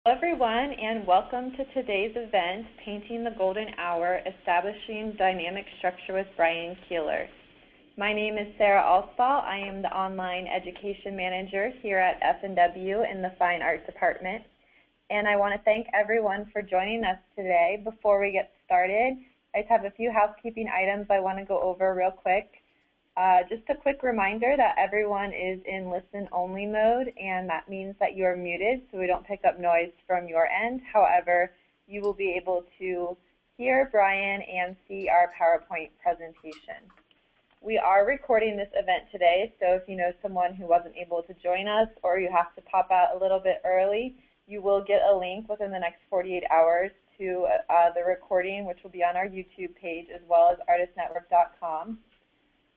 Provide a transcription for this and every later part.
Hello everyone and welcome to today's event, Painting the Golden Hour, Establishing Dynamic Structure with Brian Keeler. My name is Sarah Alspaugh. I am the Online Education Manager here at F&W in the Fine Art Department. And I want to thank everyone for joining us today. Before we get started, I just have a few housekeeping items I want to go over real quick. Just a quick reminder that everyone is in listen-only mode, and that means that you are muted so we don't pick up noise from your end. However, you will be able to hear Brian and see our PowerPoint presentation. We are recording this event today, so if you know someone who wasn't able to join us or you have to pop out a little bit early, you will get a link within the next 48 hours to the recording, which will be on our YouTube page as well as artistnetwork.com.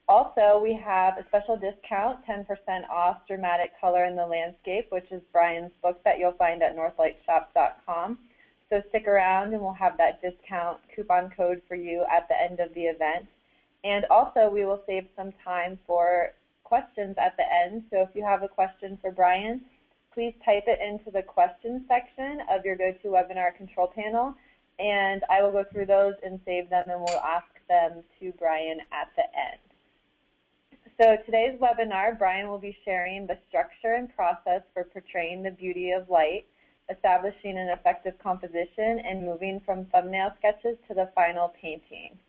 Also, we have a special discount, 10% off Dramatic Color in the Landscape, which is Brian's book that you'll find at northlightshop.com. So stick around and we'll have that discount coupon code for you at the end of the event. And also, we will save some time for questions at the end. So if you have a question for Brian, please type it into the questions section of your GoToWebinar control panel, and I will go through those and save them, and we'll ask them to Brian at the end. So today's webinar, Brian will be sharing the structure and process for portraying the beauty of light, establishing an effective composition, and moving from thumbnail sketches to the final painting.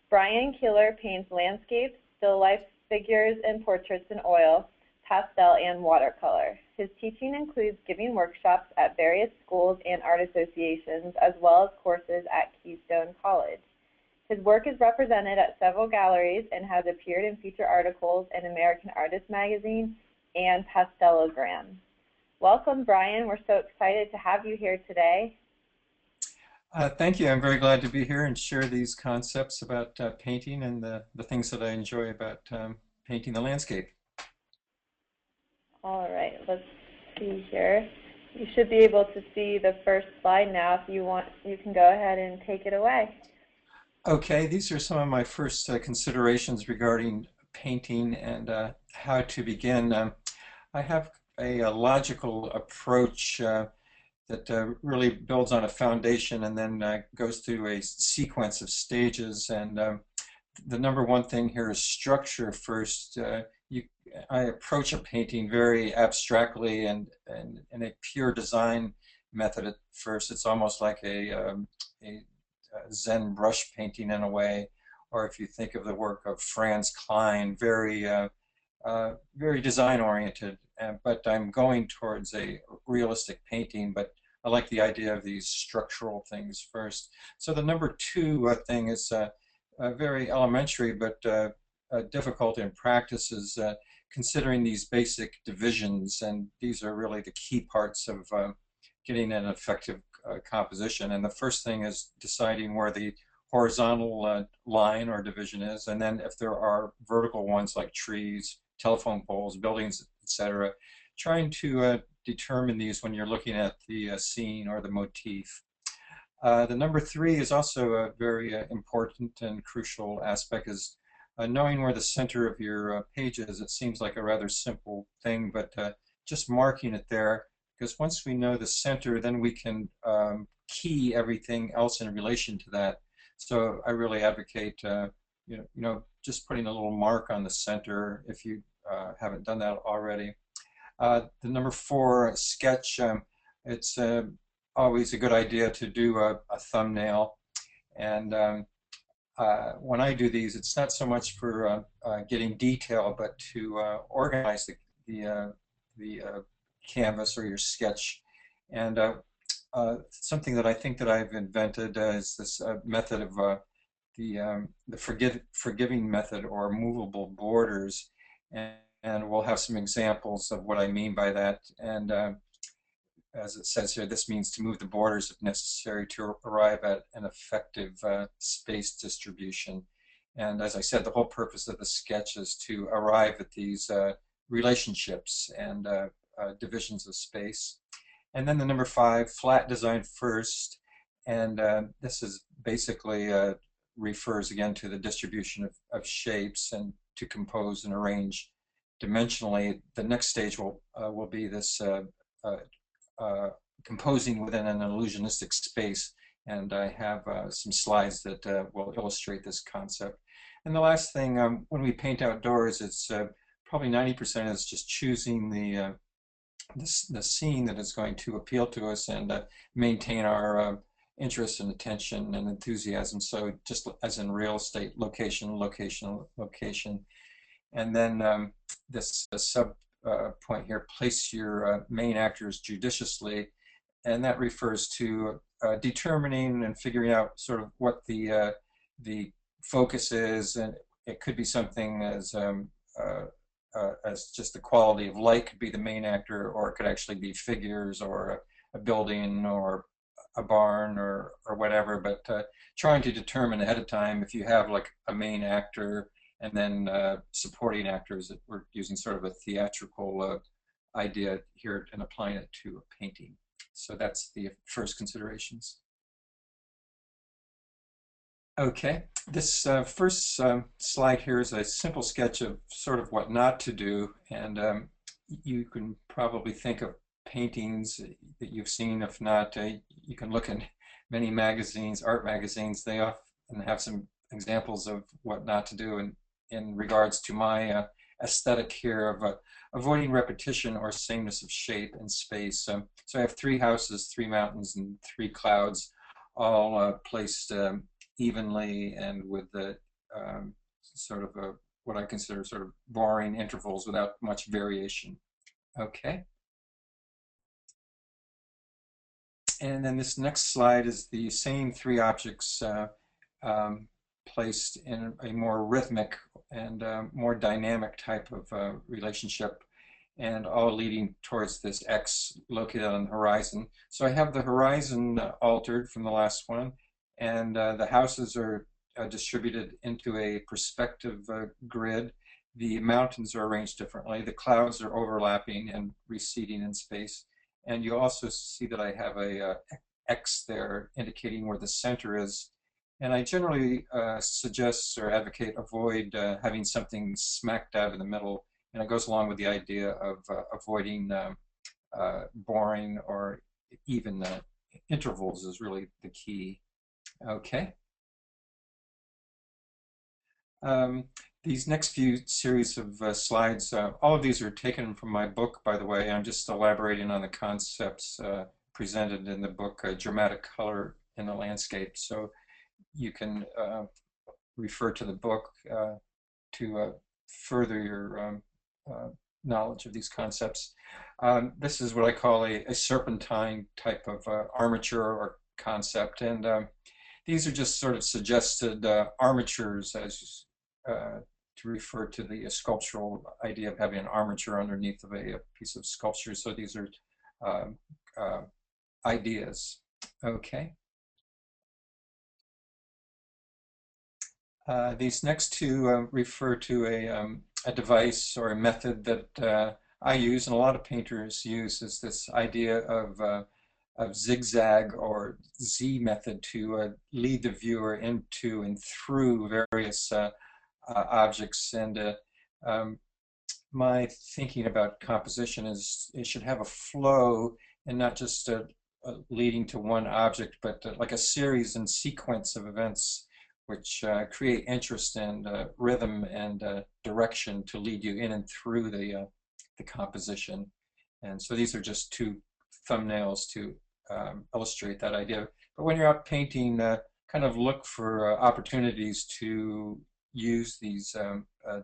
Brian Keeler paints landscapes, still life figures, and portraits in oil, pastel, and watercolor. His teaching includes giving workshops at various schools and art associations, as well as courses at Keystone College. His work is represented at several galleries and has appeared in feature articles in American Artist Magazine and Pastelogram. Welcome, Brian. We're so excited to have you here today. Thank you. I'm very glad to be here and share these concepts about painting and the things that I enjoy about painting the landscape. All right, let's see here. You should be able to see the first slide now. If you want, you can go ahead and take it away. Okay, these are some of my first considerations regarding painting and how to begin. I have a logical approach that really builds on a foundation and then goes through a sequence of stages. And the number one thing here is structure first. I approach a painting very abstractly and in a pure design method at first. It's almost like a Zen brush painting in a way, or if you think of the work of Franz Klein, very design oriented, but I'm going towards a realistic painting, but I like the idea of these structural things first. So the number two thing is very elementary, but difficult in practice, is considering these basic divisions, and these are really the key parts of getting an effective composition. And the first thing is deciding where the horizontal line or division is, and then if there are vertical ones like trees, telephone poles, buildings, etc., trying to determine these when you're looking at the scene or the motif. The number three is also a very important and crucial aspect, is knowing where the center of your page is. It seems like a rather simple thing, but just marking it there, because once we know the center, then we can key everything else in relation to that. So I really advocate just putting a little mark on the center if you haven't done that already. The number four, sketch. It's always a good idea to do a thumbnail, and when I do these, it's not so much for getting detail, but to organize the canvas or your sketch. And something that I think that I've invented is this method of the forgiving method, or movable borders, and we'll have some examples of what I mean by that. And as it says here, this means to move the borders if necessary to arrive at an effective space distribution. And as I said, the whole purpose of the sketch is to arrive at these relationships and divisions of space. And then the number five, flat design first. And this is basically refers again to the distribution of shapes and to compose and arrange dimensionally. The next stage will be this composing within an illusionistic space. And I have some slides that will illustrate this concept. And the last thing, when we paint outdoors, it's probably 90% is just choosing the scene that is going to appeal to us and maintain our interest and attention and enthusiasm. So just as in real estate, location, location, location. And then this sub point here, place your main actors judiciously. And that refers to determining and figuring out sort of what the focus is. And it could be something as just the quality of light could be the main actor, or it could actually be figures or a building or a barn or whatever. But trying to determine ahead of time if you have like a main actor and then supporting actors, that we're using sort of a theatrical idea here and applying it to a painting. So that's the first considerations. Okay, this first slide here is a simple sketch of sort of what not to do, and you can probably think of paintings that you've seen. If not, you can look in many magazines, art magazines. They often have some examples of what not to do in regards to my aesthetic here of avoiding repetition or sameness of shape and space. So I have 3 houses, 3 mountains, and 3 clouds, all placed evenly and with the sort of what I consider sort of boring intervals without much variation. Okay. And then this next slide is the same 3 objects placed in a more rhythmic and more dynamic type of relationship, and all leading towards this X located on the horizon. So I have the horizon altered from the last one, and the houses are distributed into a perspective grid. The mountains are arranged differently. The clouds are overlapping and receding in space. And you also see that I have a X there indicating where the center is. And I generally suggest or advocate avoid having something smack dab in the middle. And it goes along with the idea of avoiding boring or even intervals is really the key. Okay. These next few series of slides, all of these are taken from my book, by the way. I'm just elaborating on the concepts presented in the book, Dramatic Color in the Landscape. So you can refer to the book to further your knowledge of these concepts. This is what I call a serpentine type of armature or concept, and these are just sort of suggested armatures as to refer to the sculptural idea of having an armature underneath of a piece of sculpture. So these are ideas. Okay. These next 2 refer to a device or a method that I use and a lot of painters use, is this idea of zigzag or Z method to lead the viewer into and through various objects. And my thinking about composition is it should have a flow and not just leading to one object, but like a series and sequence of events which create interest and rhythm and direction to lead you in and through the composition. And so these are just 2 thumbnails to illustrate that idea. But when you're out painting, kind of look for opportunities to use these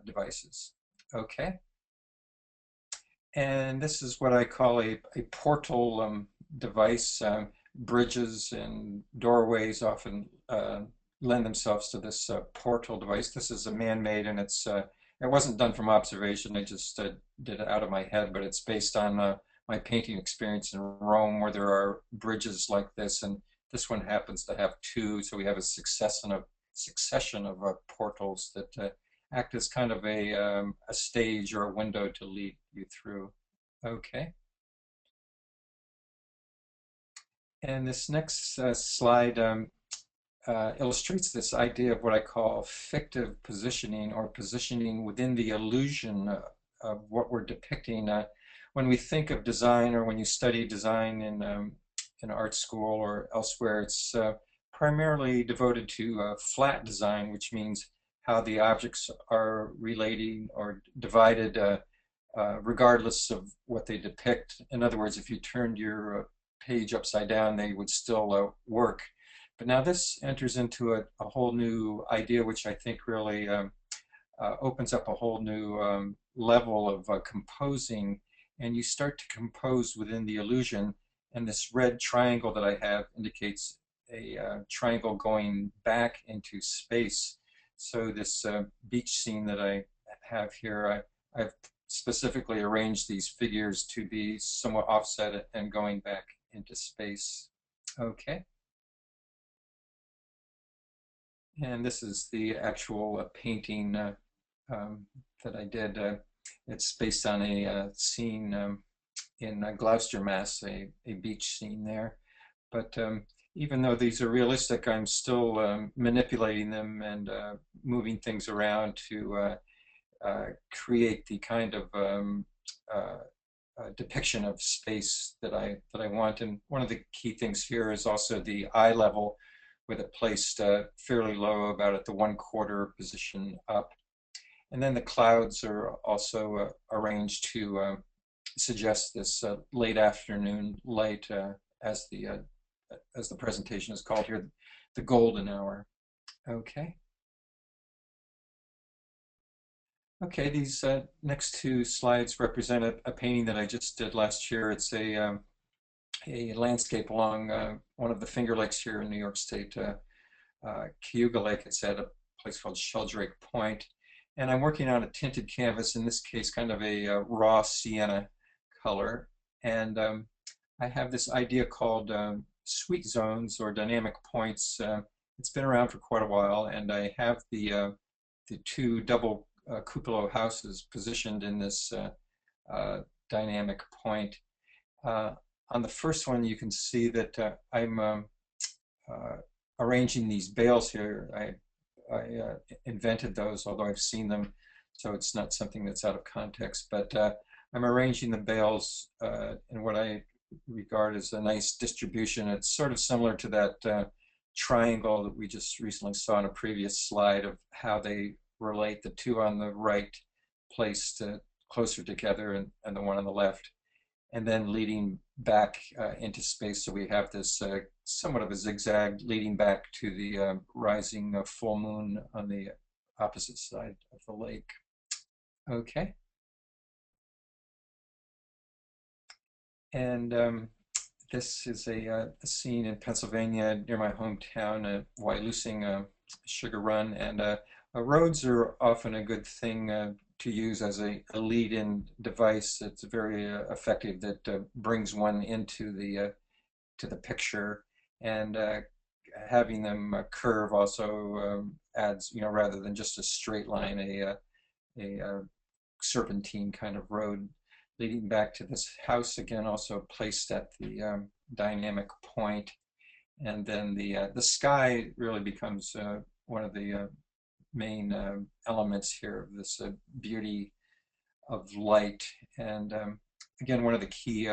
devices. Okay. And this is what I call a portal device. Bridges and doorways often lend themselves to this portal device. This is a man-made, and it wasn't done from observation. I just did it out of my head, but it's based on my painting experience in Rome, where there are bridges like this, and this one happens to have 2, so we have a succession of portals that act as kind of a stage or a window to lead you through. Okay. And this next slide illustrates this idea of what I call fictive positioning, or positioning within the illusion of what we're depicting. When we think of design, or when you study design in in art school or elsewhere, it's primarily devoted to flat design, which means how the objects are relating or divided regardless of what they depict. In other words, if you turned your page upside down, they would still work. But now this enters into a whole new idea, which I think really opens up a whole new level of composing, and you start to compose within the illusion. And this red triangle that I have indicates a triangle going back into space. So this beach scene that I have here, I've specifically arranged these figures to be somewhat offset and going back into space. Okay. And this is the actual painting that I did. It's based on a scene in Gloucester, Mass, a beach scene there. But even though these are realistic, I'm still manipulating them and moving things around to create the kind of depiction of space that I want. And one of the key things here is also the eye level, with it placed fairly low, about at the 1/4 position up. And then the clouds are also arranged to suggest this late afternoon light, as the presentation is called here, the golden hour. Okay. Okay, these next two slides represent a painting that I just did last year. It's a landscape along one of the Finger Lakes here in New York State, Cayuga Lake. It's at a place called Sheldrake Point. And I'm working on a tinted canvas, in this case kind of a raw sienna color. And I have this idea called sweet zones or dynamic points. It's been around for quite a while, and I have the two double cupola houses positioned in this dynamic point. On the first one, you can see that I'm arranging these bales here. I invented those, although I've seen them, so it's not something that's out of context. But I'm arranging the bales in what I regard as a nice distribution. It's sort of similar to that triangle that we just recently saw in a previous slide of how they relate, the two on the right placed closer together and the one on the left, and then leading back into space. So we have this somewhat of a zigzag leading back to the rising full moon on the opposite side of the lake. Okay. And this is a scene in Pennsylvania near my hometown, Wyalusing Sugar Run. And roads are often a good thing to use as a lead-in device. It's very effective, that brings one into the to the picture, and having them curve also adds, rather than just a straight line, a serpentine kind of road leading back to this house, again also placed at the dynamic point. And then the sky really becomes one of the main elements here of this beauty of light. And again, one of the key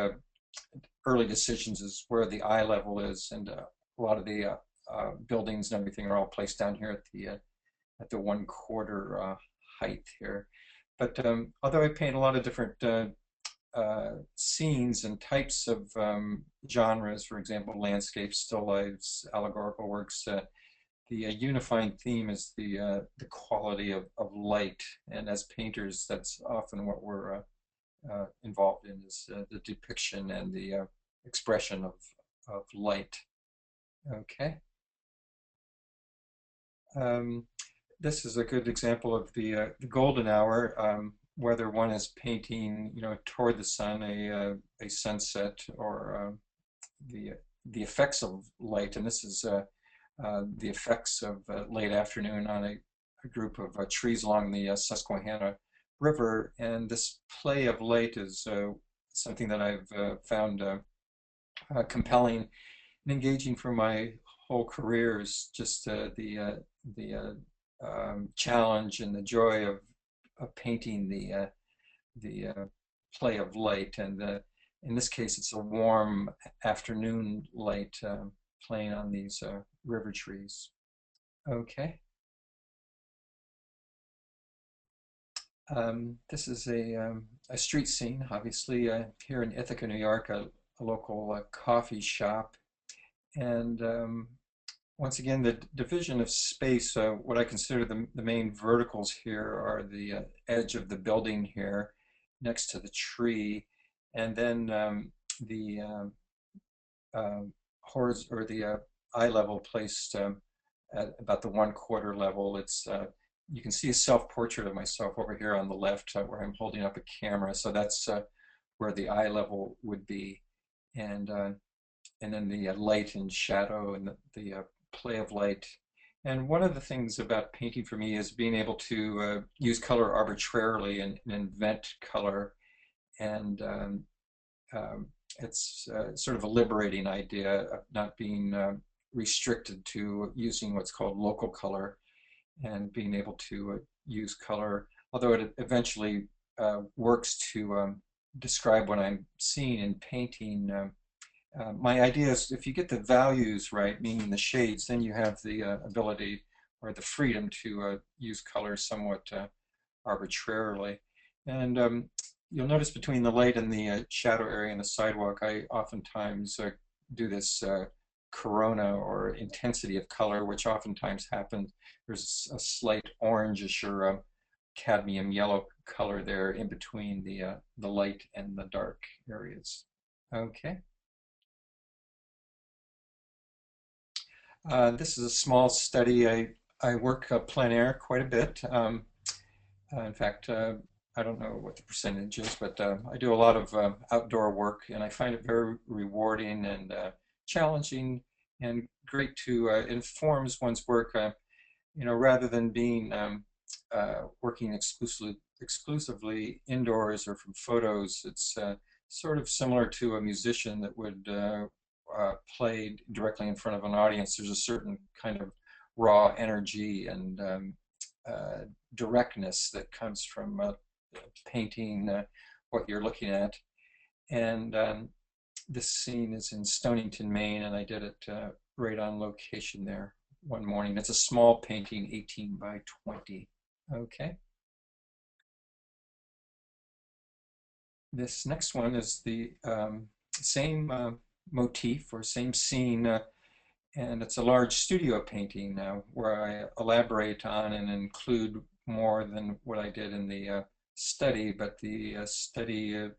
early decisions is where the eye level is, and a lot of the buildings and everything are all placed down here at the 1/4 height here. But although I paint a lot of different scenes and types of genres, for example, landscapes, still lifes, allegorical works, the unifying theme is the quality of light. And as painters, that's often what we're involved in, is the depiction and the expression of light. Okay. This is a good example of the golden hour, whether one is painting, toward the sun, a sunset, or the effects of light. And this is the effects of late afternoon on a group of trees along the Susquehanna River. And this play of light is something that I've found compelling and engaging for my whole career. Is just the challenge and the joy of painting the play of light. And In this case, it's a warm afternoon light playing on these river trees. Okay. This is a street scene, obviously, here in Ithaca, New York, a local coffee shop. And once again, the division of space, what I consider the main verticals here are the edge of the building here next to the tree, and then the or the eye level placed at about the 1/4 level. It's you can see a self-portrait of myself over here on the left where I'm holding up a camera, so that's where the eye level would be, and uh, and then the light and shadow and the play of light. And one of the things about painting for me is being able to use color arbitrarily and invent color. And um, it's sort of a liberating idea of not being restricted to using what's called local color and being able to use color, although it eventually works to describe what I'm seeing in painting. My idea is if you get the values right, meaning the shades, then you have the ability or the freedom to use color somewhat arbitrarily. And you'll notice between the light and the shadow area in the sidewalk, I oftentimes do this corona or intensity of color, which oftentimes happens. There's a slight orangish or cadmium yellow color there in between the light and the dark areas. Okay. This is a small study. I work plein air quite a bit. In fact, I don't know what the percentage is, but I do a lot of outdoor work, and I find it very rewarding and challenging and great to informs one's work. Rather than being working exclusively indoors or from photos, it's sort of similar to a musician that would play directly in front of an audience. There's a certain kind of raw energy and directness that comes from painting what you're looking at. And this scene is in Stonington, Maine, and I did it right on location there one morning. It's a small painting, 18 by 20. Okay. This next one is the same motif or same scene, and it's a large studio painting where I elaborate on and include more than what I did in the study, but the study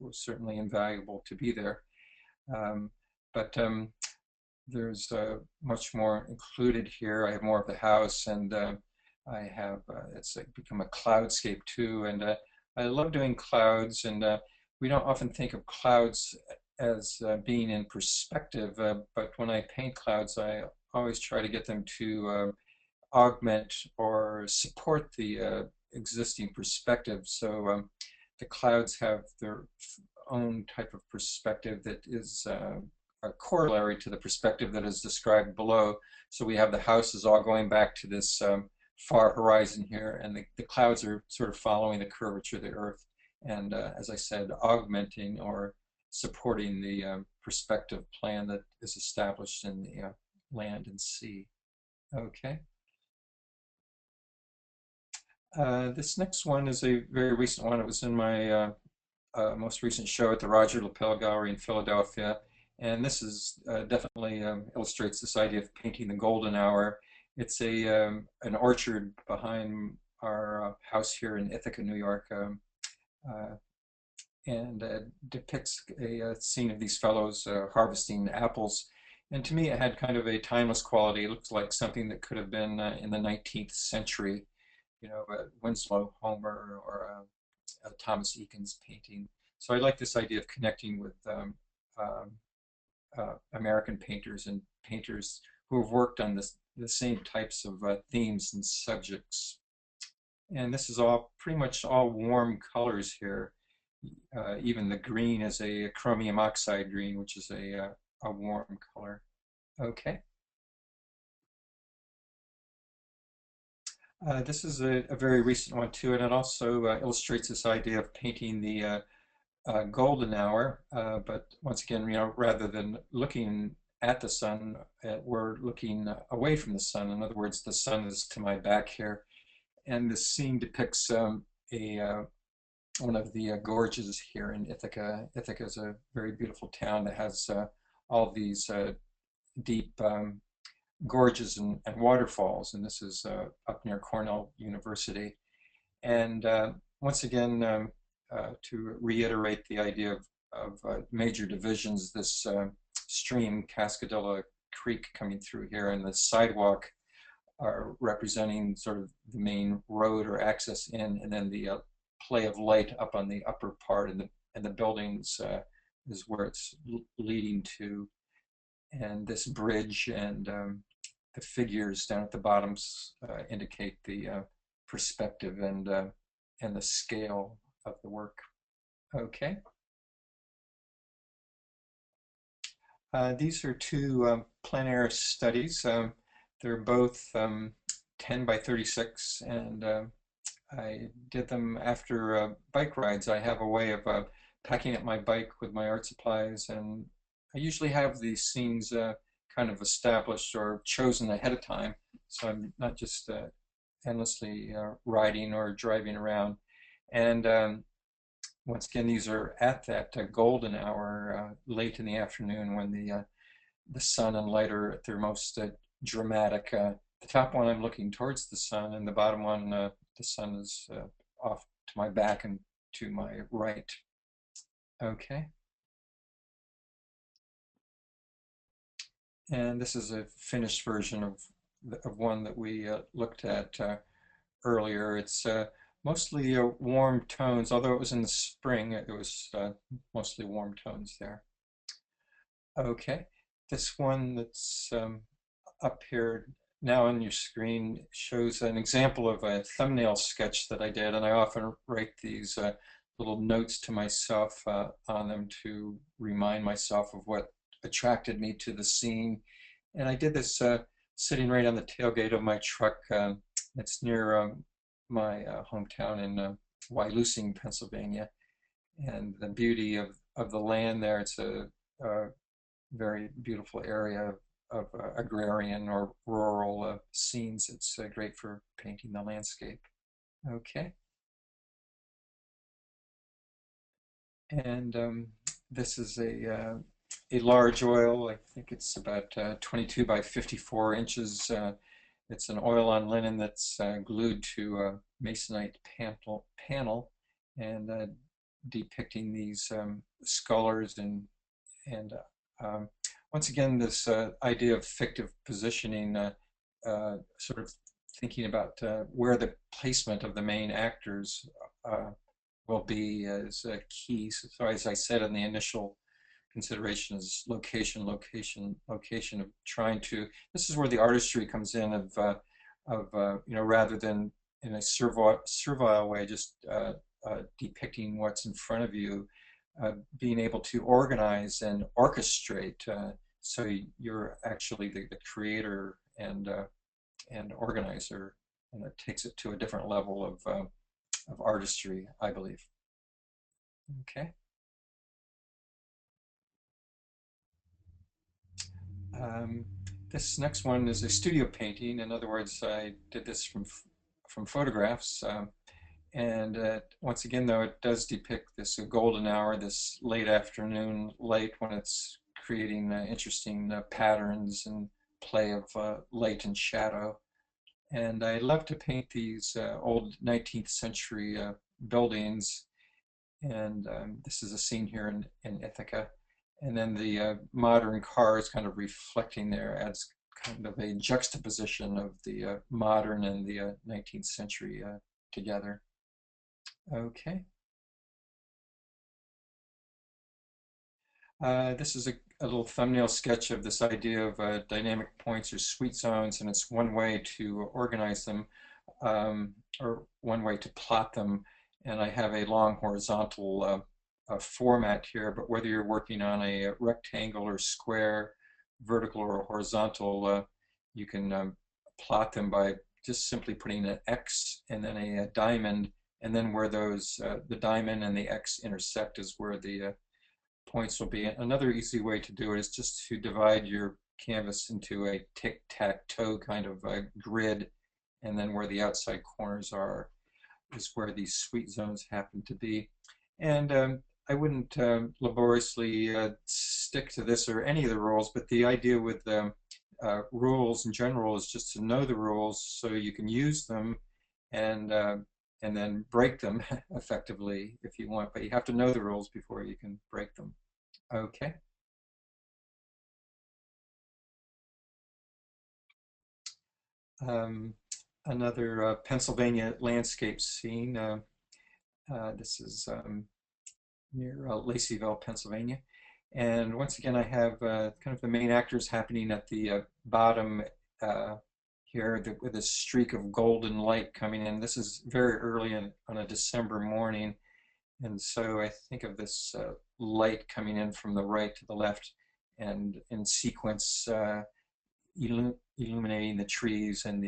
was certainly invaluable to be there. But there's much more included here. I have more of the house, and I have it's become a cloudscape too, and I love doing clouds, and we don't often think of clouds as being in perspective, but when I paint clouds, I always try to get them to augment or support the existing perspective. So the clouds have their own type of perspective that is a corollary to the perspective that is described below. So we have the houses all going back to this far horizon here, and the clouds are sort of following the curvature of the earth, and as I said, augmenting or supporting the perspective plan that is established in the land and sea. Okay. This next one is a very recent one. It was in my most recent show at the Roger Lapel Gallery in Philadelphia. And this is definitely illustrates this idea of painting the golden hour. It's an orchard behind our house here in Ithaca, New York, and depicts a scene of these fellows harvesting apples. And to me, it had kind of a timeless quality. It looks like something that could have been in the 19th century, Winslow Homer or Thomas Eakins painting. So I like this idea of connecting with American painters and painters who have worked on the same types of themes and subjects. And this is all pretty much all warm colors here. Even the green is a chromium oxide green, which is a warm color. Okay. This is a very recent one too, and it also illustrates this idea of painting the golden hour, but once again, rather than looking at the sun, we're looking away from the sun. In other words, the sun is to my back here, and the scene depicts a one of the gorges here in Ithaca. Ithaca is a very beautiful town that has all these deep gorges and waterfalls, and this is up near Cornell University. And once again, to reiterate the idea of major divisions, this stream, Cascadilla Creek, coming through here, and the sidewalk are representing sort of the main road or access in, and then the play of light up on the upper part, and the buildings is where it's leading to, and this bridge and the figures down at the bottoms indicate the perspective and the scale of the work. Okay. These are two plein air studies. They're both 10 by 36, and I did them after bike rides. I have a way of packing up my bike with my art supplies, and I usually have these scenes kind of established or chosen ahead of time, so I'm not just endlessly riding or driving around. And once again, these are at that golden hour, late in the afternoon, when the sun and light are at their most dramatic. The top one, I'm looking towards the sun, and the bottom one, the sun is off to my back and to my right. Okay. And this is a finished version of one that we looked at earlier. It's mostly warm tones, although it was in the spring, it was mostly warm tones there. Okay, this one that's up here now on your screen shows an example of a thumbnail sketch that I did, and I often write these little notes to myself on them to remind myself of what attracted me to the scene. And I did this sitting right on the tailgate of my truck. It's near my hometown in Wyalusing, Pennsylvania. And the beauty of the land there, it's a very beautiful area of agrarian or rural scenes. It's great for painting the landscape. Okay. And this is a large oil. I think it's about 22 by 54 inches. It's an oil on linen that's glued to a masonite panel and depicting these scullers and once again, this idea of fictive positioning, sort of thinking about where the placement of the main actors will be is key. So as I said in the initial consideration is location, location, location, of trying to, this is where the artistry comes in of rather than in a servile way, just depicting what's in front of you, being able to organize and orchestrate, so you're actually the creator and organizer, and it takes it to a different level of artistry, I believe. Okay. Um, this next one is a studio painting. In other words, I did this from photographs. And once again, though, it does depict this golden hour, this late afternoon light, when it's creating interesting patterns and play of light and shadow. And I love to paint these old 19th century buildings. And this is a scene here in Ithaca. And then the modern cars kind of reflecting there, adds kind of a juxtaposition of the modern and the 19th century together. Okay. This is a little thumbnail sketch of this idea of dynamic points or sweet zones, and it's one way to organize them, or one way to plot them. And I have a long horizontal format here, but whether you're working on a rectangle or square, vertical or horizontal, you can plot them by just simply putting an X and then a diamond and then where those the diamond and the X intersect is where the points will be. Another easy way to do it is just to divide your canvas into a tic-tac-toe kind of grid, and then where the outside corners are is where these sweet zones happen to be. And I wouldn't laboriously stick to this or any of the rules, but the idea with rules in general is just to know the rules so you can use them and uh, and then break them effectively if you want. But you have to know the rules before you can break them. Okay. Um, Another Pennsylvania landscape scene. This is near Laceyville, Pennsylvania. And once again, I have kind of the main actors happening at the bottom uh, here with a streak of golden light coming in. This is very early on a December morning. And so I think of this light coming in from the right to the left and in sequence illuminating the trees and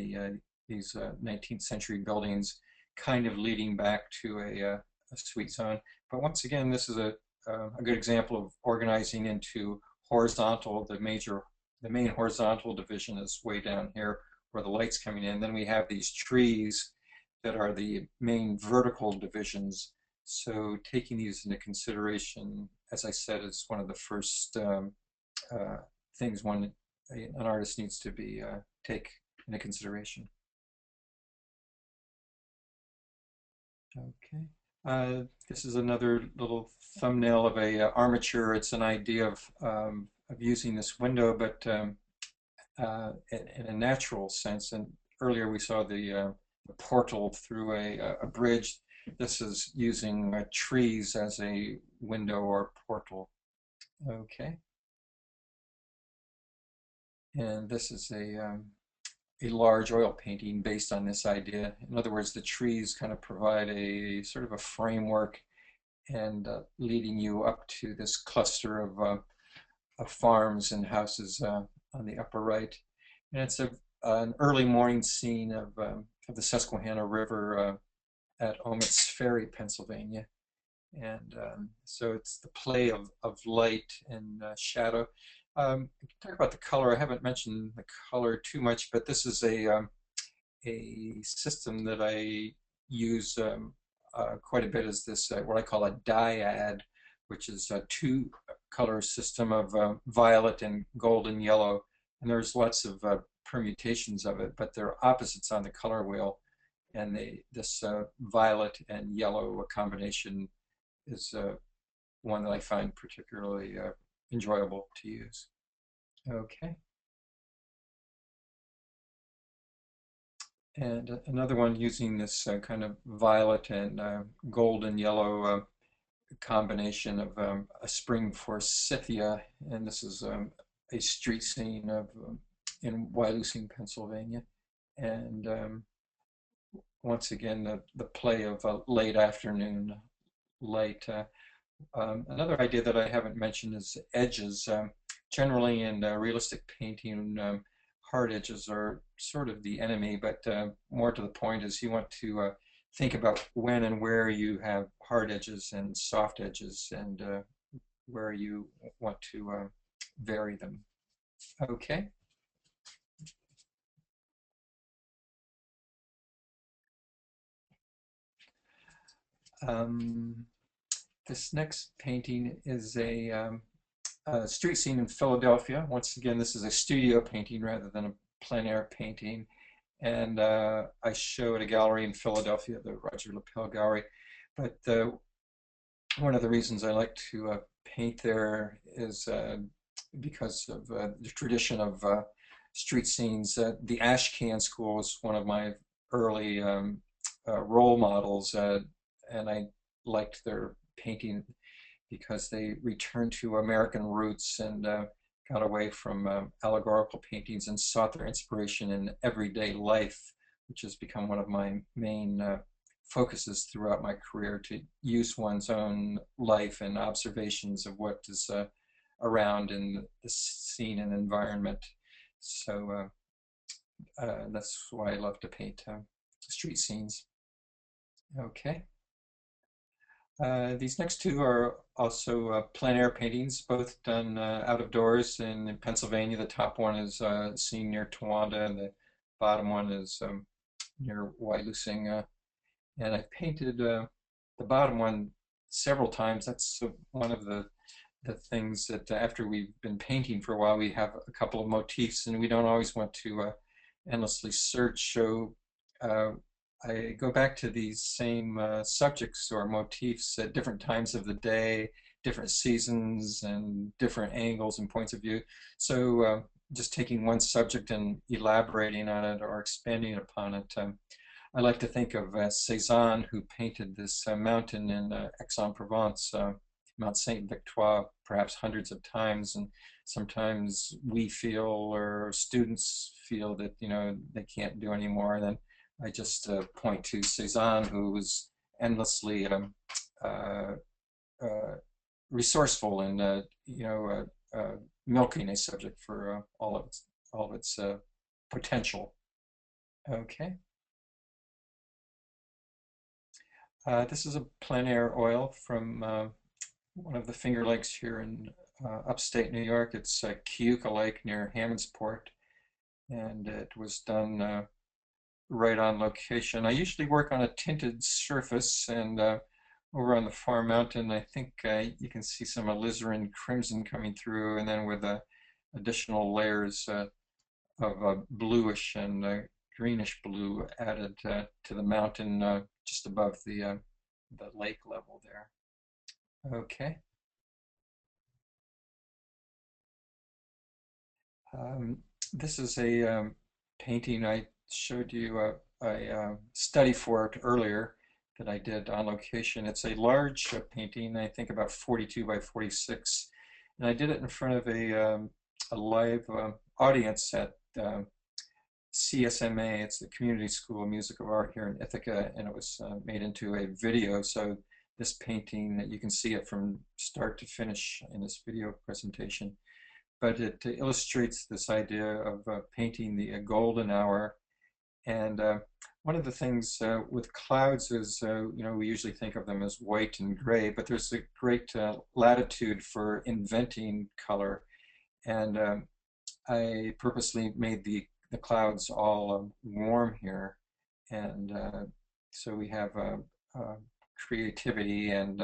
these 19th century buildings, kind of leading back to a sweet zone. But once again, this is a good example of organizing into horizontal. The main horizontal division is way down here where the light's coming in. Then we have these trees that are the main vertical divisions. So taking these into consideration, as I said, is one of the first things an artist needs to be take into consideration. Okay. This is another little thumbnail of a armature. It's an idea of using this window, but in a natural sense. And earlier we saw the portal through a bridge. This is using trees as a window or portal. Okay. And this is a large oil painting based on this idea. In other words, the trees kind of provide a sort of a framework and leading you up to this cluster of farms and houses on the upper right. And it's an early morning scene of the Susquehanna River at Omit's Ferry, Pennsylvania. And so it's the play of light and shadow. Talk about the color. I haven't mentioned the color too much, but this is a system that I use quite a bit. Is this what I call a dyad, which is a two-color system of violet and gold and yellow. And there's lots of permutations of it, but they're opposites on the color wheel. And this violet and yellow combination is one that I find particularly enjoyable to use. Okay. And another one using this kind of violet and gold and yellow combination of a spring forsythia. And this is a street scene in Wyalusing, Pennsylvania. And once again, the play of late afternoon light. Another idea that I haven't mentioned is edges. Generally in realistic painting, hard edges are sort of the enemy, but more to the point is you want to think about when and where you have hard edges and soft edges and where you want to vary them. Okay. Um, this next painting is a street scene in Philadelphia. Once again, this is a studio painting rather than a plein air painting. And I show at a gallery in Philadelphia, the Roger Lapel Gallery. But one of the reasons I like to paint there is because of the tradition of street scenes. The Ashcan School is one of my early role models, and I liked their painting because they returned to American roots and got away from allegorical paintings and sought their inspiration in everyday life, which has become one of my main focuses throughout my career, to use one's own life and observations of what is around in the scene and environment. So that's why I love to paint street scenes. Okay. These next two are also plein air paintings, both done out of doors in Pennsylvania. The top one is seen near Towanda, and the bottom one is near Wailusing. And I painted the bottom one several times. That's one of the things that after we've been painting for a while, we have a couple of motifs, and we don't always want to endlessly search. So uh, I go back to these same subjects or motifs at different times of the day, different seasons, and different angles and points of view. So just taking one subject and elaborating on it or expanding upon it. I like to think of Cézanne, who painted this mountain in Aix-en-Provence, Mount Saint Victoire, perhaps hundreds of times, and sometimes we feel or students feel that they can't do anymore. And then I just point to Cézanne, who was endlessly uh, uh, resourceful in milking a subject for all of its potential. Okay. This is a plein air oil from one of the Finger Lakes here in upstate New York. It's Keeler Lake near Hammondsport, and it was done right on location. I usually work on a tinted surface, and over on the far mountain, I think you can see some alizarin crimson coming through, and then with additional layers of bluish and greenish blue added to the mountain just above the lake level there. Okay. Um, this is a painting I showed you a study for it earlier that I did on location. It's a large painting, I think about 42 by 46, and I did it in front of a live audience at CSMA. It's the Community School of Music of Art here in Ithaca, and it was made into a video. So this painting, you can see it from start to finish in this video presentation. But it illustrates this idea of painting the golden hour. And one of the things with clouds is, we usually think of them as white and gray, but there's a great latitude for inventing color. And I purposely made the clouds all warm here. And so we have creativity and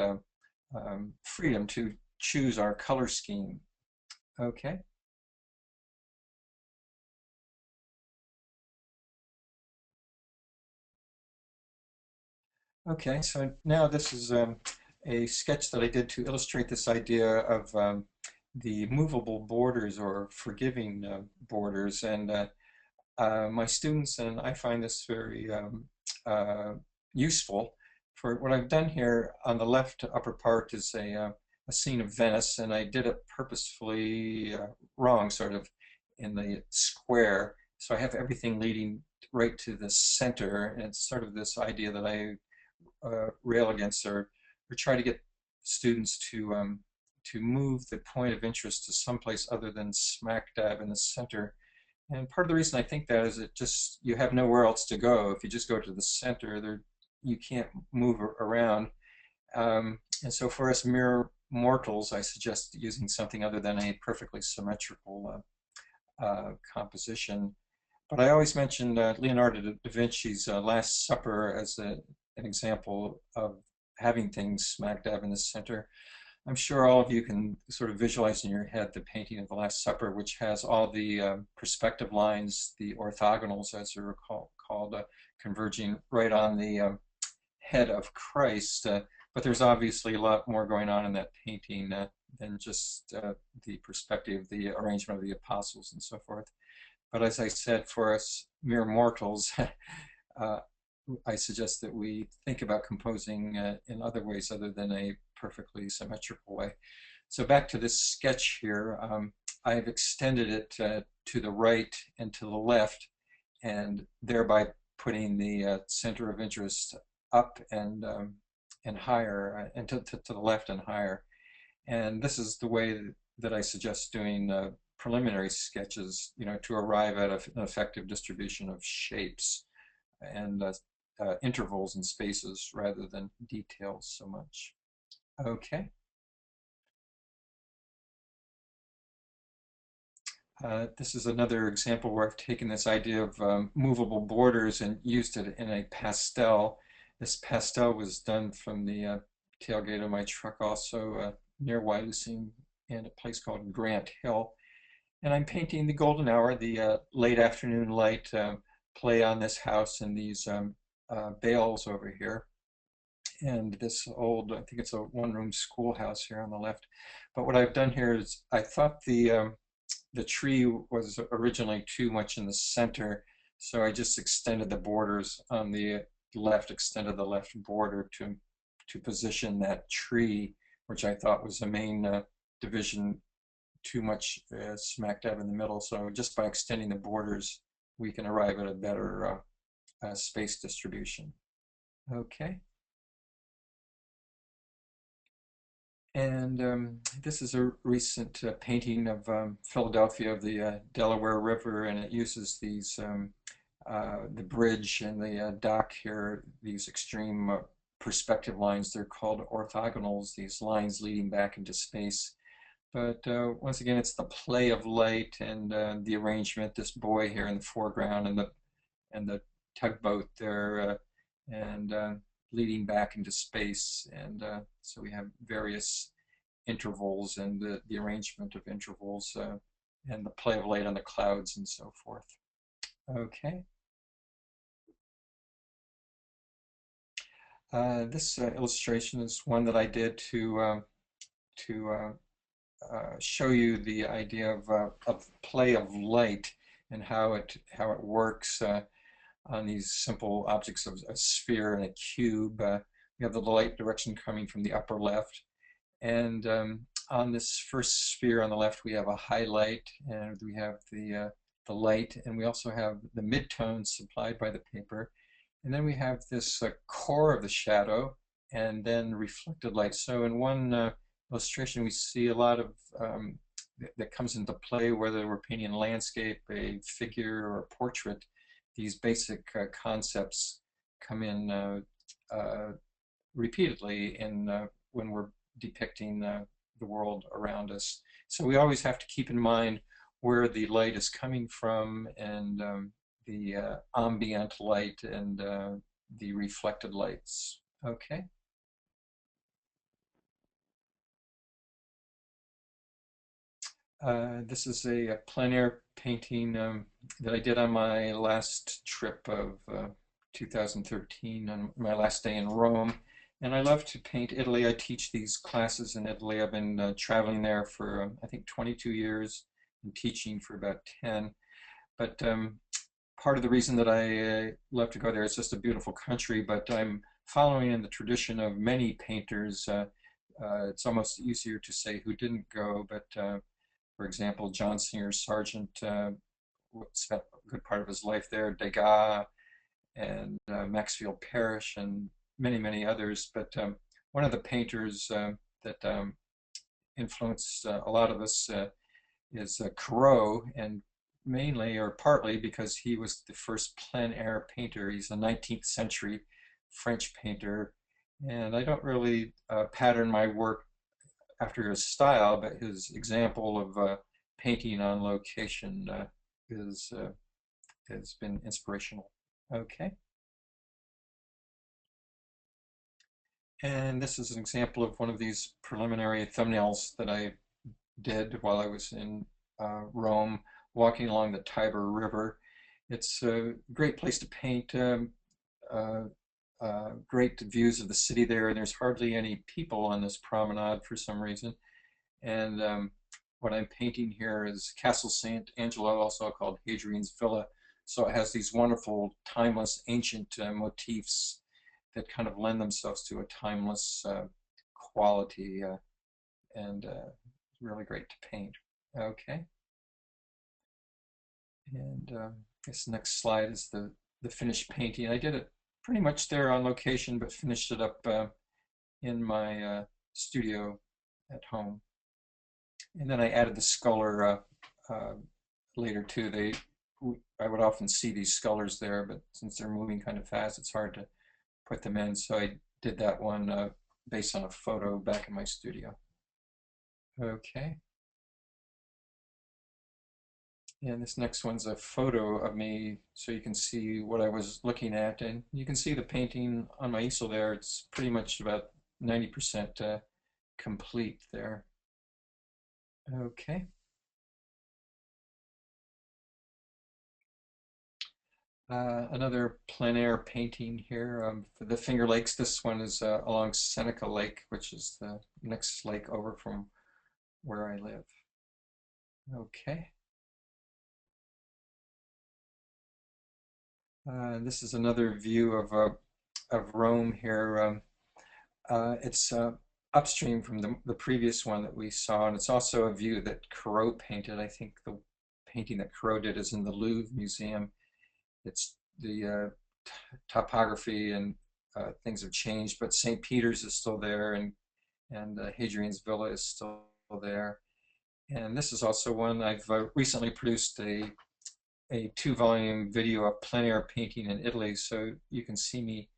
freedom to choose our color scheme. Okay. Okay, so now this is a sketch that I did to illustrate this idea of the movable borders or forgiving borders. And my students and I find this very uh, useful. For what I've done here on the left upper part is a scene of Venice, and I did it purposefully wrong, sort of in the square. So I have everything leading right to the center, and it's sort of this idea that I rail against or try to get students to move the point of interest to someplace other than smack dab in the center. And part of the reason I think that is it just you have nowhere else to go. If you just go to the center, you can't move around. And so for us mere mortals, I suggest using something other than a perfectly symmetrical composition. But I always mention Leonardo da Vinci's Last Supper as an example of having things smack dab in the center. I'm sure all of you can sort of visualize in your head the painting of the Last Supper, which has all the perspective lines, the orthogonals, as they're called, converging right on the head of Christ. But there's obviously a lot more going on in that painting than just the perspective, the arrangement of the apostles and so forth. But as I said, for us mere mortals, I suggest that we think about composing in other ways other than a perfectly symmetrical way. So back to this sketch here, I've extended it to the right and to the left, and thereby putting the center of interest up and higher, and to the left and higher. And this is the way that I suggest doing preliminary sketches, to arrive at an effective distribution of shapes. And intervals and spaces rather than details so much. Okay. This is another example where I've taken this idea of movable borders and used it in a pastel. This pastel was done from the tailgate of my truck, also near Wyalusing, in a place called Grant Hill. And I'm painting the golden hour, the late afternoon light play on this house and these bales over here. And this old, I think it's a one-room schoolhouse here on the left. But what I've done here is I thought the tree was originally too much in the center, so I just extended the borders on the left, extended the left border to position that tree, which I thought was the main division, too much smack dab in the middle. So just by extending the borders, we can arrive at a better space distribution. Okay. And this is a recent painting of Philadelphia, of the Delaware River, and it uses these the bridge and the dock here, these extreme perspective lines. They're called orthogonals, these lines leading back into space. But once again, it's the play of light and the arrangement. This boy here in the foreground, and the tugboat there, and leading back into space. And so we have various intervals and the arrangement of intervals and the play of light on the clouds and so forth. Okay. This illustration is one that I did to show you the idea of play of light and how it works on these simple objects of a sphere and a cube. We have the light direction coming from the upper left, and on this first sphere on the left we have a highlight, and we have the light, and we also have the midtones supplied by the paper, and then we have this core of the shadow, and then reflected light. So in one illustration we see a lot of that comes into play, whether we're painting a landscape, a figure, or a portrait. These basic concepts come in repeatedly when we're depicting the world around us. So we always have to keep in mind where the light is coming from, and the ambient light and the reflected lights. Okay. This is a plein air painting that I did on my last trip of 2013, on my last day in Rome. And I love to paint Italy. I teach these classes in Italy. I've been traveling there for, I think, 22 years and teaching for about 10. But part of the reason that I love to go there is just a beautiful country, but I'm following in the tradition of many painters. It's almost easier to say who didn't go, but for example, John Singer Sargent spent a good part of his life there, Degas and Maxfield Parrish and many, many others. But one of the painters that influenced a lot of us is Corot, and mainly or partly because he was the first plein air painter. He's a 19th century French painter, and I don't really pattern my work after his style, but his example of painting on location has been inspirational. Okay. And this is an example of one of these preliminary thumbnails that I did while I was in Rome, walking along the Tiber River. It's a great place to paint. Great views of the city there, and there's hardly any people on this promenade for some reason. And what I'm painting here is Castle St. Angelo, also called Hadrian's Villa. So it has these wonderful, timeless, ancient motifs that kind of lend themselves to a timeless quality, and really great to paint. Okay. And this next slide is the finished painting. I did it pretty much there on location, but finished it up in my studio at home. And then I added the sculler later too. I would often see these colors there, but since they're moving kind of fast, it's hard to put them in. So I did that one based on a photo back in my studio. Okay. And this next one's a photo of me so you can see what I was looking at. And you can see the painting on my easel there. It's pretty much about 90% complete there. Okay. Another plein air painting here for the Finger Lakes. This one is along Seneca Lake, which is the next lake over from where I live. Okay. This is another view of Rome here. It's upstream from the previous one that we saw, and it's also a view that Corot painted. I think the painting that Corot did is in the Louvre Museum. It's the topography and things have changed, but St. Peter's is still there, and Hadrian's Villa is still there. And this is also one I've recently produced a 2-volume video of plein air painting in Italy, so you can see me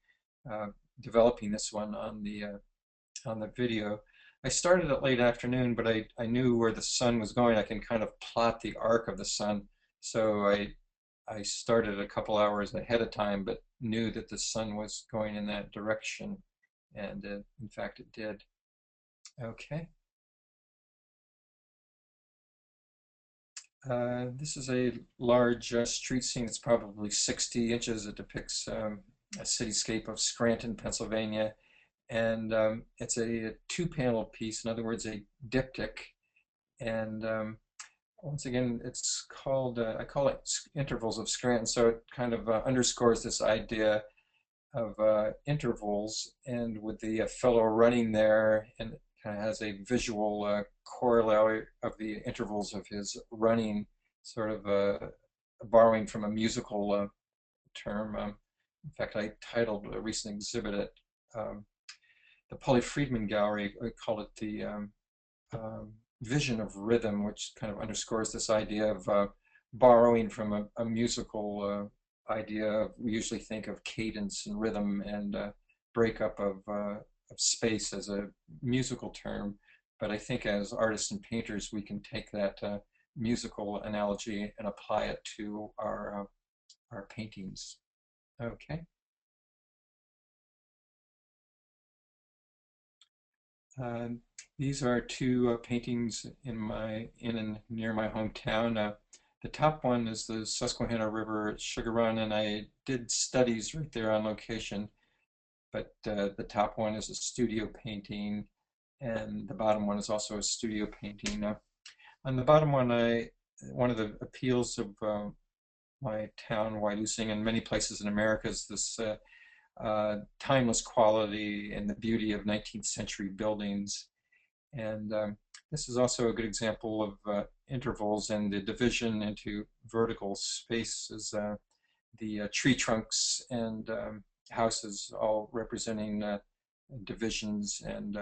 developing this one on the video. I started at late afternoon, but I knew where the sun was going. I can kind of plot the arc of the sun, so I started a couple hours ahead of time, but knew that the sun was going in that direction, and in fact it did. Okay. This is a large street scene. It's probably 60 inches. It depicts a cityscape of Scranton, Pennsylvania, and it's a 2-panel piece, in other words, a diptych. And once again, it's called, I call it Intervals of Scranton, so it kind of underscores this idea of intervals, and with the fellow running there, and it kind of has a visual corollary of the intervals of his running, sort of borrowing from a musical term. In fact, I titled a recent exhibit at the Polly Friedman Gallery. I call it the vision of rhythm, which kind of underscores this idea of borrowing from a musical idea. We usually think of cadence and rhythm and breakup of space as a musical term, but I think as artists and painters we can take that musical analogy and apply it to our paintings. Okay. These are 2 paintings in and near my hometown. The top one is the Susquehanna River Sugar Run, and I did studies right there on location. But the top one is a studio painting, and the bottom one is also a studio painting. On the bottom one, one of the appeals of my town, Wyalusing, and many places in America is this timeless quality and the beauty of 19th century buildings. And this is also a good example of intervals and the division into vertical spaces, the tree trunks and houses all representing divisions and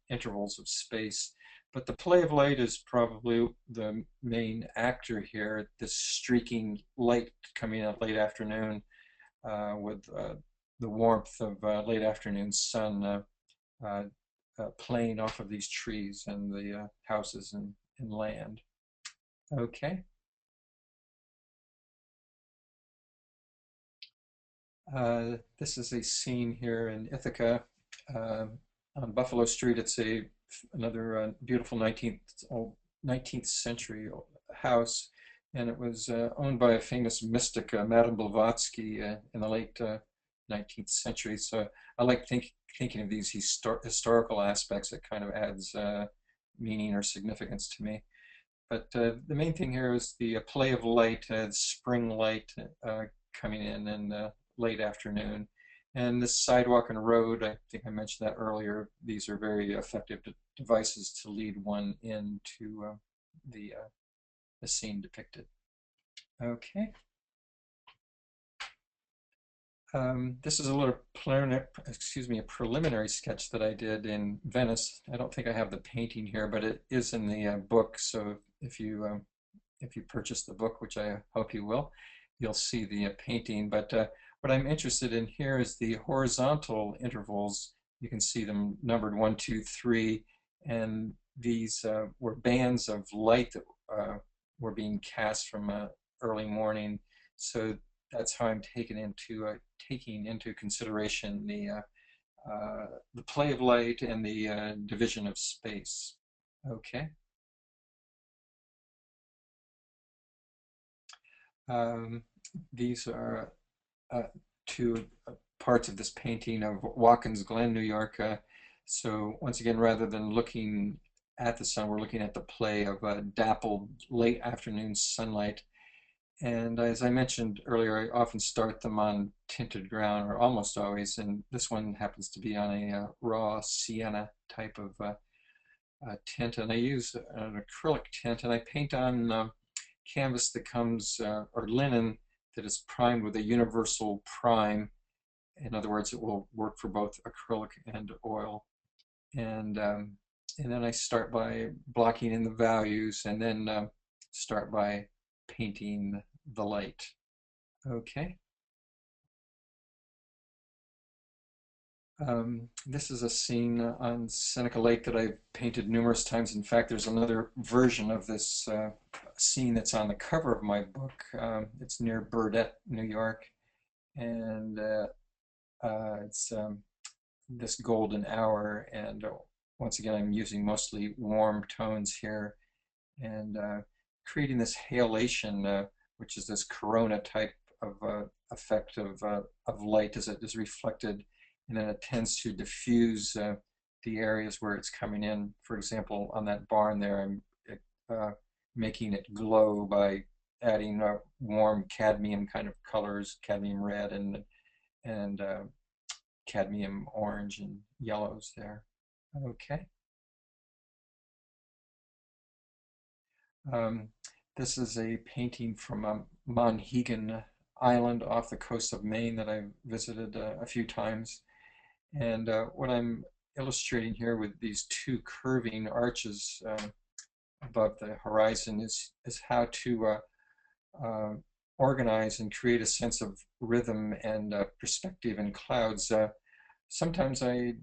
intervals of space. But the play of light is probably the main actor here, this streaking light coming at late afternoon with the warmth of late afternoon sun playing off of these trees and the houses and land. Okay. This is a scene here in Ithaca on Buffalo Street. It's another beautiful 19th century house, and it was owned by a famous mystic, Madame Blavatsky, in the late 19th century. So I like thinking of these historical aspects. It kind of adds meaning or significance to me. But the main thing here is the play of light, spring light coming in late afternoon. And this sidewalk and road, I think I mentioned that earlier, these are very effective devices to lead one into the scene depicted. Okay. This is a little a preliminary sketch that I did in Venice. I don't think I have the painting here, but it is in the book. So if you if you purchase the book, which I hope you will, you'll see the painting. But what I'm interested in here is the horizontal intervals. You can see them numbered 1, 2, 3, and these were bands of light that were being cast from early morning. So that's how I'm taking into consideration the play of light and the division of space. Okay. Um, these are uh, two parts of this painting of Watkins Glen, New York. So once again, rather than looking at the sun, we're looking at the play of dappled late afternoon sunlight. And as I mentioned earlier, I often start them on tinted ground, or almost always, and this one happens to be on a raw sienna type of tint, and I use an acrylic tint, and I paint on canvas that comes, or linen that is primed with a universal prime. In other words, it will work for both acrylic and oil. And and then I start by blocking in the values, and then start by painting the light. Okay. This is a scene on Seneca Lake that I've painted numerous times. In fact, there's another version of this scene that's on the cover of my book. It's near Burdett, New York, and it's this golden hour. And once again, I'm using mostly warm tones here, and creating this halation, which is this corona type of effect of light as it is reflected, and then it tends to diffuse the areas where it's coming in. For example, on that barn there, I'm uh, making it glow by adding warm cadmium kind of colors, cadmium red and cadmium orange and yellows there. Okay. Um, this is a painting from Monhegan Island off the coast of Maine that I've visited a few times. And what I'm illustrating here with these two curving arches above the horizon is how to uh, organize and create a sense of rhythm and perspective in clouds. Sometimes I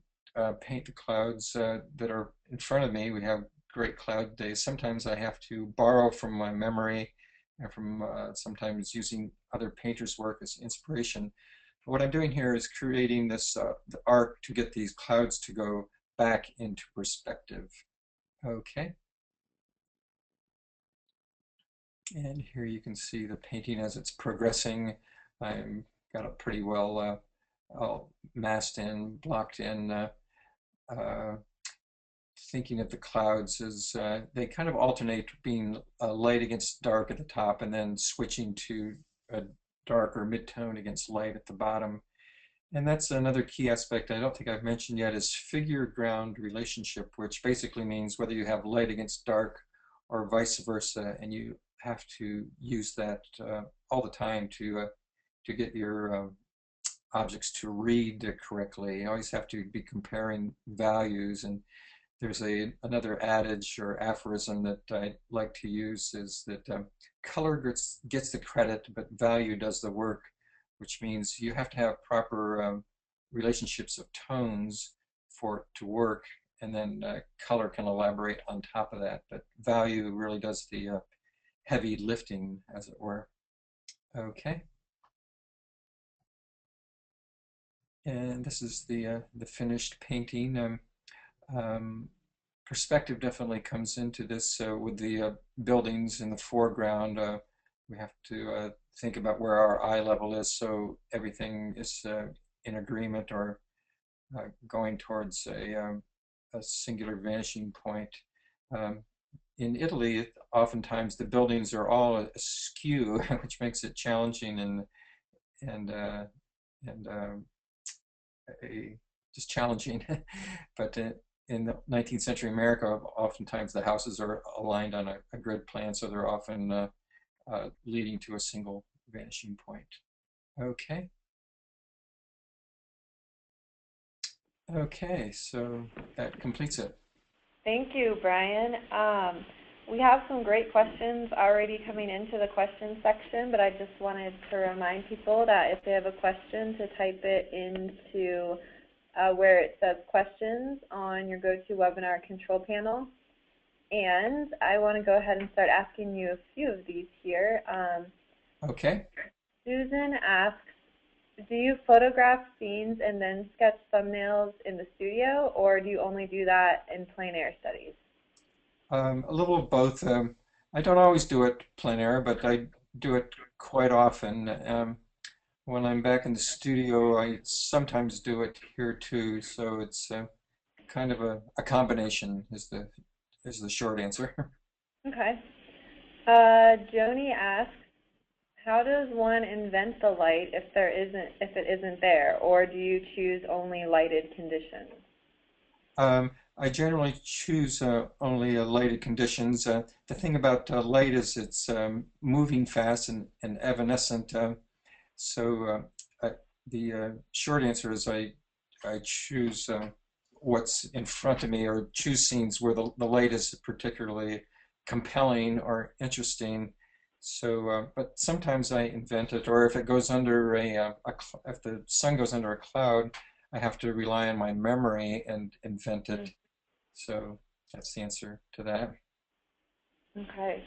paint the clouds that are in front of me. We have great cloud days. Sometimes I have to borrow from my memory and from sometimes using other painters' work as inspiration. But what I'm doing here is creating this the arc to get these clouds to go back into perspective. Okay, and here you can see the painting as it's progressing. I'm got it pretty well all masked in, blocked in. Uh, Thinking of the clouds as they kind of alternate being light against dark at the top and then switching to a darker midtone against light at the bottom. And that's another key aspect I don't think I've mentioned yet is figure ground relationship, which basically means whether you have light against dark or vice versa, and you have to use that all the time to get your objects to read correctly. You always have to be comparing values, and there's another adage or aphorism that I like to use is that color gets the credit, but value does the work, which means you have to have proper relationships of tones for it to work, and then color can elaborate on top of that. But value really does the heavy lifting, as it were. Okay, and this is the finished painting. Um, Perspective definitely comes into this with the buildings in the foreground. We have to think about where our eye level is so everything is in agreement or going towards a singular vanishing point. Um, in Italy, oftentimes the buildings are all askew, which makes it challenging and uh, and a, just challenging. But in the 19th century America, oftentimes the houses are aligned on a grid plan, so they're often leading to a single vanishing point. Okay. Okay, so that completes it. Thank you, Brian. We have some great questions already coming into the question section, but I just wanted to remind people that if they have a question to type it into where it says questions on your GoToWebinar control panel. And I want to go ahead and start asking you a few of these here. Okay. Susan asks, do you photograph scenes and then sketch thumbnails in the studio, or do you only do that in plein air studies? A little of both. I don't always do it plein air, but I do it quite often. When I'm back in the studio, I sometimes do it here too. So it's kind of a combination is the short answer. Okay. Joni asks, how does one invent the light if it isn't there, or do you choose only lighted conditions? I generally choose only lighted conditions. The thing about light is it's moving fast and evanescent. So the short answer is I choose what's in front of me, or choose scenes where the light is particularly compelling or interesting. So, but sometimes I invent it, or if it goes under if the sun goes under a cloud, I have to rely on my memory and invent it. So that's the answer to that. Okay.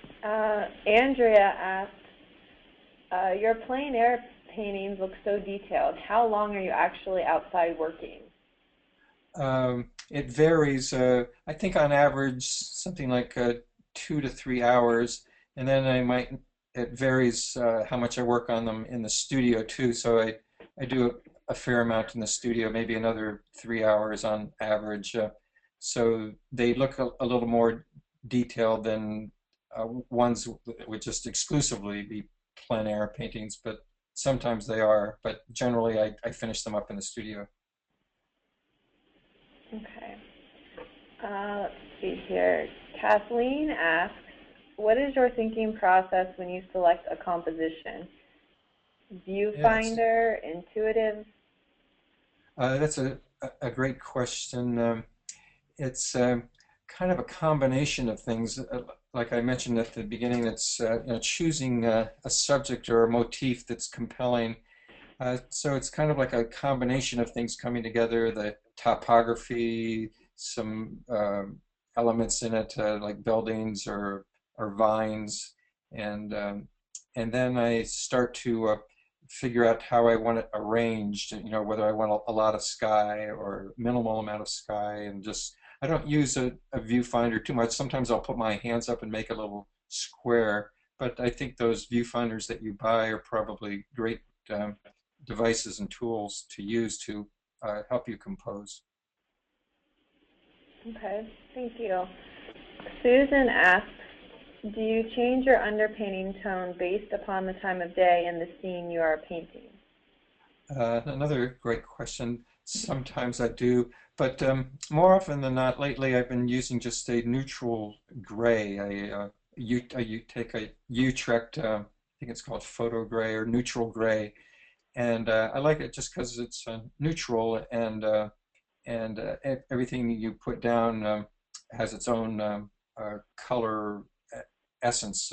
Andrea asked, your plein air paintings look so detailed. How long are you actually outside working? It varies. I think on average something like 2 to 3 hours, and then it varies how much I work on them in the studio too. So I do a fair amount in the studio, maybe another 3 hours on average. So they look a little more detailed than ones would just exclusively be plein air paintings, but sometimes they are. But generally, I finish them up in the studio. Okay. Let's see here. Kathleen asks, what is your thinking process when you select a composition? Yes. Viewfinder, intuitive? That's a great question. It's kind of a combination of things. Like I mentioned at the beginning, it's choosing a subject or a motif that's compelling. So it's kind of like a combination of things coming together, the topography, some elements in it like buildings or vines, and um, and then I start to figure out how I want it arranged, whether I want a lot of sky or minimal amount of sky, and just I don't use a viewfinder too much. Sometimes I'll put my hands up and make a little square, but I think those viewfinders that you buy are probably great devices and tools to use to help you compose. Okay, thank you. Susan asks, do you change your underpainting tone based upon the time of day and the scene you are painting? Another great question. Sometimes I do, but more often than not, lately I've been using just a neutral gray. You take a Utrecht, I think it's called photo gray or neutral gray, and I like it just because it's neutral and everything you put down has its own color essence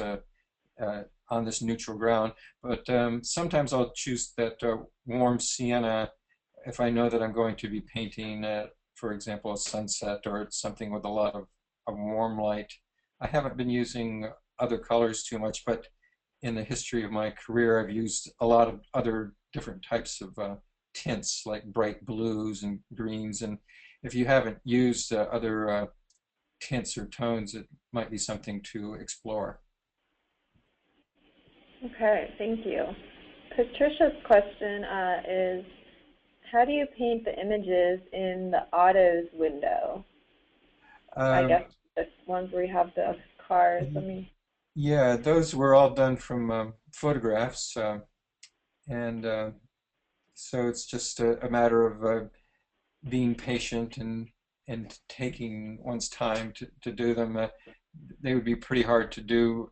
on this neutral ground. But sometimes I'll choose that warm sienna if I know that I'm going to be painting, for example, a sunset or something with a lot of warm light. I haven't been using other colors too much, but in the history of my career, I've used a lot of other different types of tints like bright blues and greens. And if you haven't used other tints or tones, it might be something to explore. Okay, thank you. Patricia's question is, how do you paint the images in the autos window? I Um, guess the ones where you have the cars. Let me. yeah, those were all done from photographs, and so it's just a matter of being patient and taking one's time to do them. They would be pretty hard to do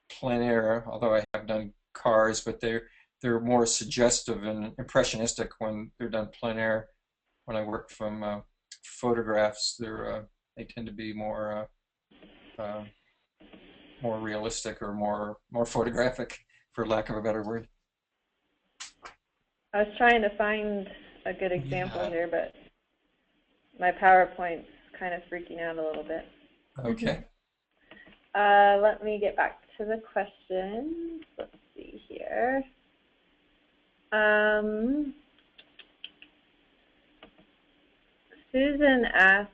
plein air, although I have done cars, but they're more suggestive and impressionistic when they're done plein air. When I work from photographs, they tend to be more more realistic or more photographic, for lack of a better word. I was trying to find a good example Yeah. here, but my PowerPoint's kind of freaking out a little bit. Okay. Let me get back to the questions. Let's see here. Susan asks,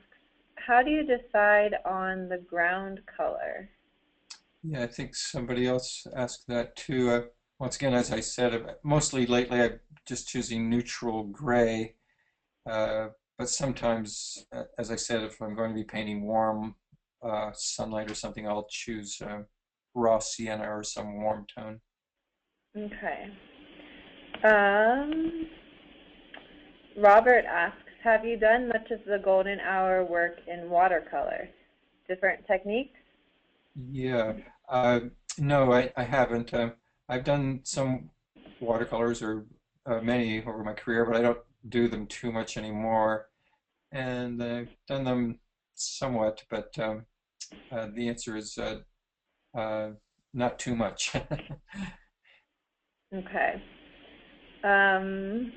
how do you decide on the ground color? Yeah, I think somebody else asked that too. Once again, as I said, mostly lately I'm just choosing neutral gray. Uh, but sometimes, as I said, if I'm going to be painting warm sunlight or something, I'll choose raw sienna or some warm tone. Okay. Um, Robert asks, have you done much of the golden hour work in watercolor? Different techniques? Yeah. Uh, no, I haven't. I've done some watercolors or many over my career, but I don't do them too much anymore. And I've done them somewhat, but the answer is uh, not too much. Okay. Um,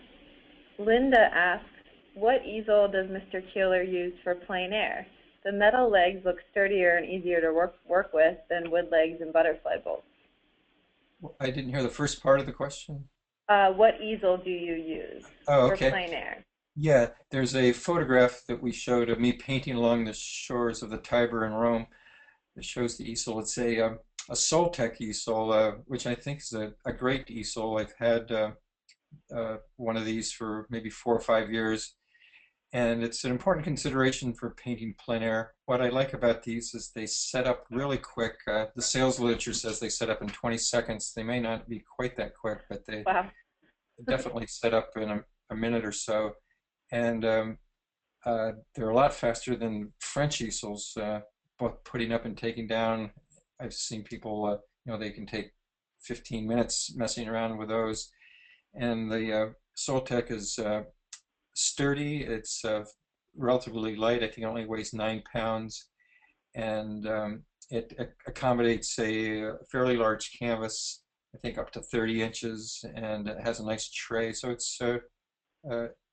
Linda asks, what easel does Mr. Keeler use for plein air? The metal legs look sturdier and easier to work with than wood legs and butterfly bolts. I didn't hear the first part of the question. What easel do you use Oh, for okay. plein air? Yeah, there's a photograph that we showed of me painting along the shores of the Tiber in Rome that shows the easel. It's a Soltec easel, which I think is a great easel. I've had one of these for maybe 4 or 5 years, and it's an important consideration for painting plein air. What I like about these is they set up really quick. The sales literature says they set up in 20 seconds. They may not be quite that quick, but they Wow. definitely set up in a minute or so. And they're a lot faster than French easels, both putting up and taking down. I've seen people, they can take 15 minutes messing around with those. And the Soltec is sturdy. It's relatively light. I think it only weighs 9 pounds, and it accommodates a fairly large canvas. I think up to 30 inches, and it has a nice tray. So it's uh,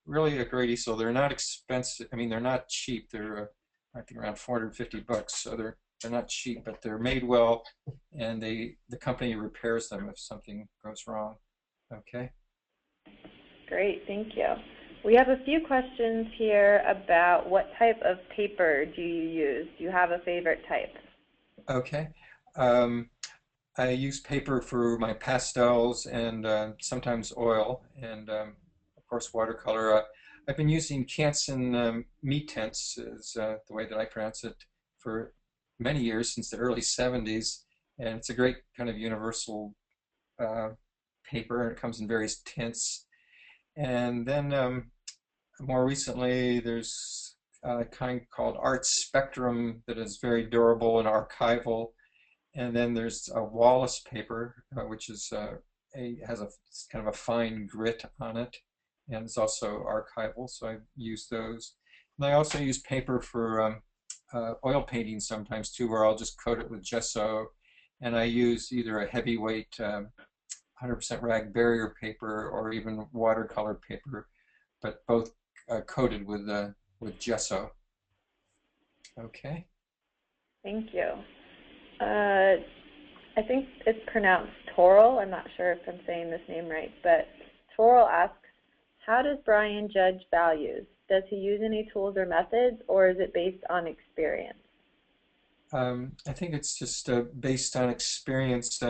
really a great easel. They're not expensive. I mean, they're not cheap. They're I think around 450 bucks. So they're not cheap, but they're made well, and the company repairs them if something goes wrong. Okay. Great, thank you. We have a few questions here about what type of paper do you use? Do you have a favorite type? Okay. Um, I use paper for my pastels and sometimes oil and of course watercolor. I've been using Canson meat tints is the way that I pronounce it for many years since the early 70s, and it's a great kind of universal uh, paper. It comes in various tints, and then more recently there's a kind called Art Spectrum that is very durable and archival, and then there's a Wallace paper, which is has a kind of a fine grit on it, and it's also archival. So I use those. And I also use paper for oil painting sometimes too, where I'll just coat it with gesso, and I use either a heavyweight 100% rag barrier paper or even watercolor paper, but both coated with gesso. Okay. Thank you. Uh, I think it's pronounced Toral. I'm not sure if I'm saying this name right, but Toral asks, how does Brian judge values? Does he use any tools or methods, or is it based on experience? I think it's just based on experience.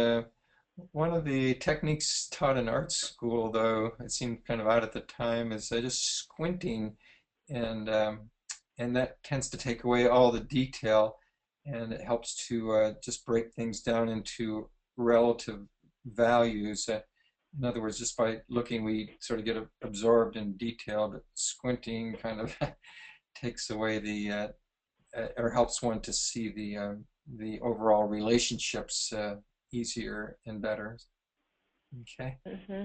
One of the techniques taught in art school, though it seemed kind of odd at the time, is just squinting, and and that tends to take away all the detail, and it helps to just break things down into relative values. In other words, just by looking, we sort of get absorbed in detail, but squinting kind of takes away or helps one to see the overall relationships easier and better. Okay. Mm-hmm.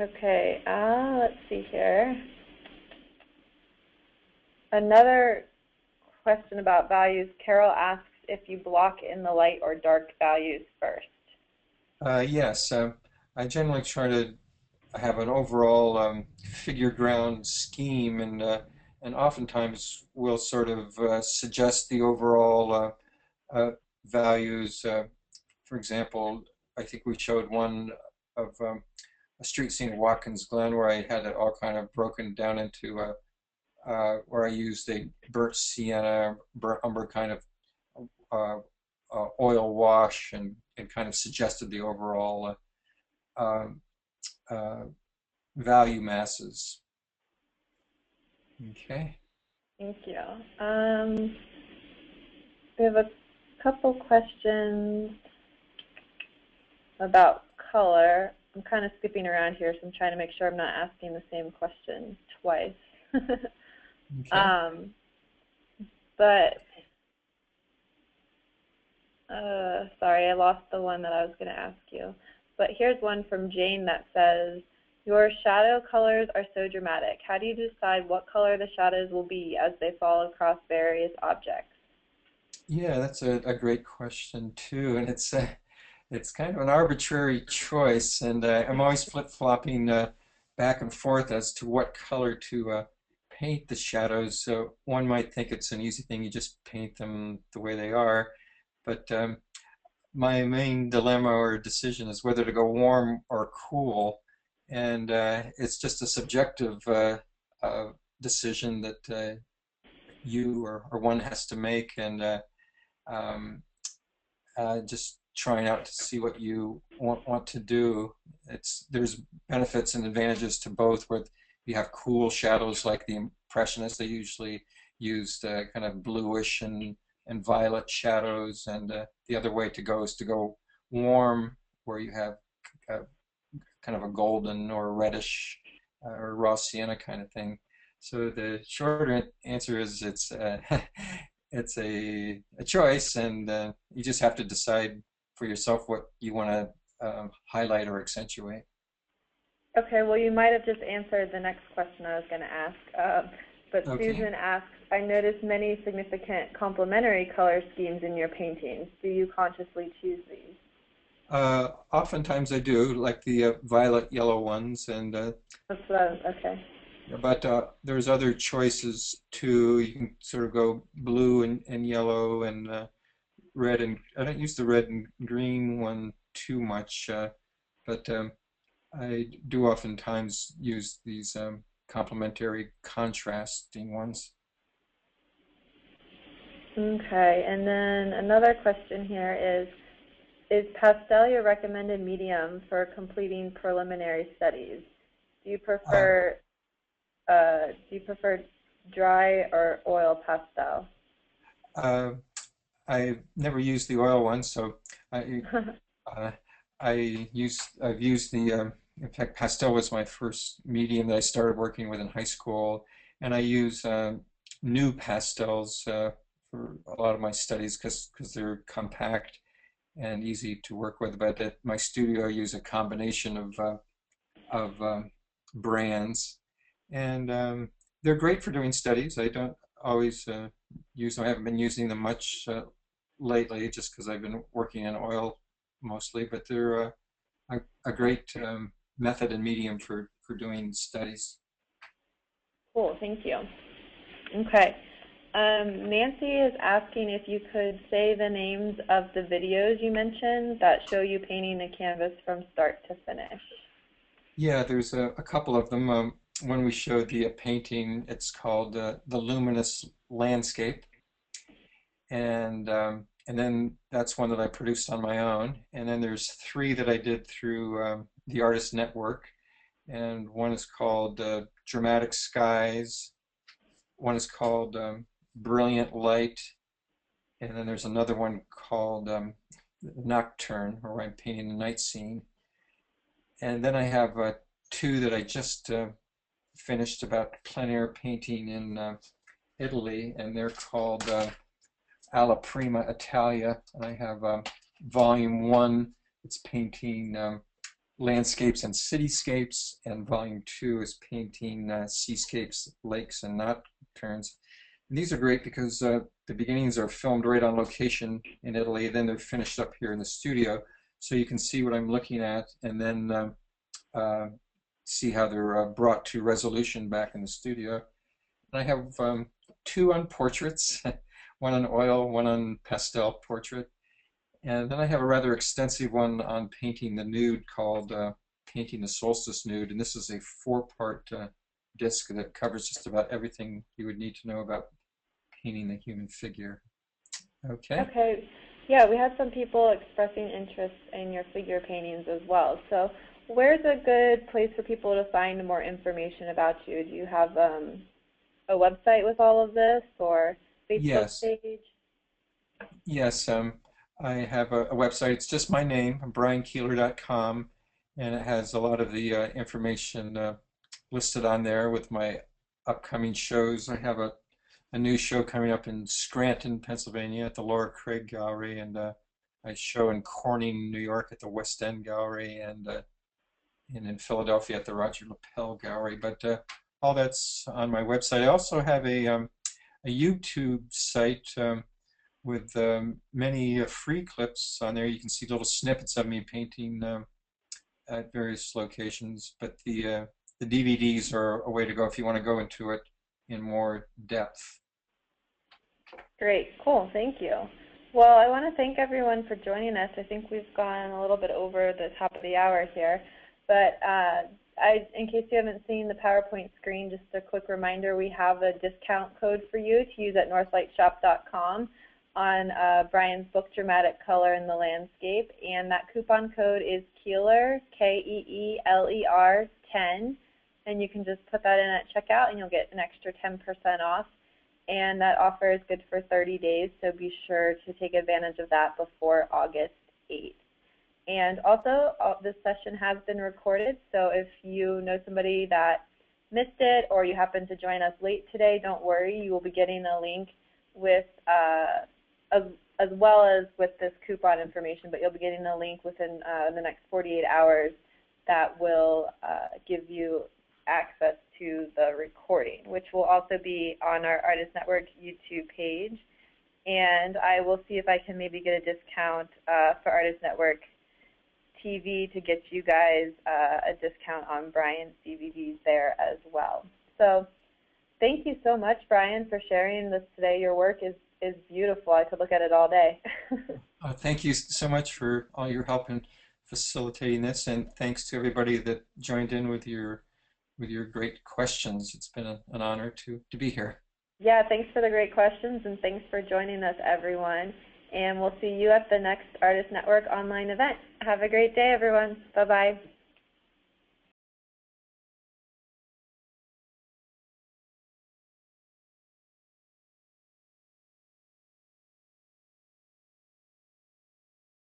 Okay, let's see here. Another question about values. Carol asks, if you block in the light or dark values first. Yes, I generally try to have an overall figure ground scheme, and oftentimes will sort of suggest the overall values. For example, I think we showed one of a street scene of Watkins Glen where I had it all kind of broken down into where I used a burnt sienna, burnt umber kind of uh, oil wash, and kind of suggested the overall um, uh, value masses. Okay. Thank you. We have a couple questions about color. I'm kind of skipping around here, so I'm trying to make sure I'm not asking the same question twice. Okay. But sorry, I lost the one that I was going to ask you. But here's one from Jane that says, your shadow colors are so dramatic. How do you decide what color the shadows will be as they fall across various objects? Yeah, that's a great question too, and it's kind of an arbitrary choice, and I'm always flip-flopping back and forth as to what color to paint the shadows. So one might think it's an easy thing, you just paint them the way they are, but my main dilemma or decision is whether to go warm or cool, and it's just a subjective decision that you or one has to make, and um, just trying out to see what you want to do. There's benefits and advantages to both. Where you have cool shadows like the Impressionists, they usually used kind of bluish and violet shadows, and the other way to go is to go warm, where you have uh, kind of a golden or reddish or raw sienna kind of thing. So the shorter answer is it's a choice, and you just have to decide for yourself what you want to highlight or accentuate. Okay, well, you might have just answered the next question I was going to ask. But Okay. Susan asks, I noticed many significant complementary color schemes in your paintings. Do you consciously choose these? Oftentimes I do, like the violet yellow ones, and That's what I was, okay. but there's other choices too. You can sort of go blue and yellow and red, and I don't use the red and green one too much, but I do oftentimes use these complementary contrasting ones. Okay, and then another question here is pastel your recommended medium for completing preliminary studies? Do you Uh, prefer dry or oil pastel? uh, I've never used the oil one, so I uh, I've used the in fact pastel was my first medium that I started working with in high school, and I use new pastels for a lot of my studies because they're compact and easy to work with. But at my studio, I use a combination of brands, and they're great for doing studies. I don't always use them. I haven't been using them much lately, just because I've been working in oil mostly. But they're a great method and medium for doing studies. Cool, thank you. Okay. Nancy is asking if you could say the names of the videos you mentioned that show you painting the canvas from start to finish. Yeah, there's a couple of them. When we showed the painting, it's called The Luminous Landscape, and then that's one that I produced on my own. And then there's three that I did through the Artist Network, and one is called Dramatic Skies, one is called Brilliant Light, and then there's another one called Nocturne, where I'm painting the night scene. And then I have two that I just finished about plein air painting in Italy, and they're called Alla Prima Italia. And I have volume one, it's painting landscapes and cityscapes, and volume two is painting seascapes, lakes, and nocturnes. And these are great because the beginnings are filmed right on location in Italy, then they're finished up here in the studio. So you can see what I'm looking at and then uh, see how they're brought to resolution back in the studio. And I have two on portraits, one on oil, one on pastel portrait. And then I have a rather extensive one on painting the nude called Painting the Solstice Nude. And this is a four-part disc that covers just about everything you would need to know about painting the human figure. Okay. Okay. Yeah, we have some people expressing interest in your figure paintings as well. So where's a good place for people to find more information about you? Do you have a website with all of this or Facebook Yes. page? Yes. I have a website. It's just my name, briankeeler.com, and it has a lot of the information listed on there with my upcoming shows. I have a new show coming up in Scranton, Pennsylvania at the Laura Craig Gallery, and I show in Corning, New York at the West End Gallery, and in Philadelphia at the Roger Lapel Gallery. But all that's on my website. I also have a YouTube site with many free clips on there. You can see little snippets of me painting at various locations. But the DVDs are a way to go if you want to go into it in more depth. Great, cool, thank you. Well, I want to thank everyone for joining us. I think we've gone a little bit over the top of the hour here, but in case you haven't seen the PowerPoint screen, just a quick reminder, we have a discount code for you to use at northlightshop.com on Brian's book, Dramatic Color in the Landscape, and that coupon code is Keeler, Keeler 10, and you can just put that in at checkout and you'll get an extra 10% off. And that offer is good for 30 days, so be sure to take advantage of that before August 8th. And also, this session has been recorded, so if you know somebody that missed it or you happen to join us late today, don't worry. You will be getting a link with, as well as with this coupon information, but you'll be getting a link within the next 48 hours that will give you access to the recording, which will also be on our Artist Network YouTube page. And I will see if I can maybe get a discount for Artist Network TV to get you guys a discount on Brian's DVDs there as well. So thank you so much, Brian, for sharing this today. Your work is beautiful. I could look at it all day. Thank you so much for all your help in facilitating this, and thanks to everybody that joined in with your great questions. It's been an honor to be here. Yeah, thanks for the great questions, and thanks for joining us, everyone. And we'll see you at the next Artist Network online event. Have a great day, everyone. Bye-bye.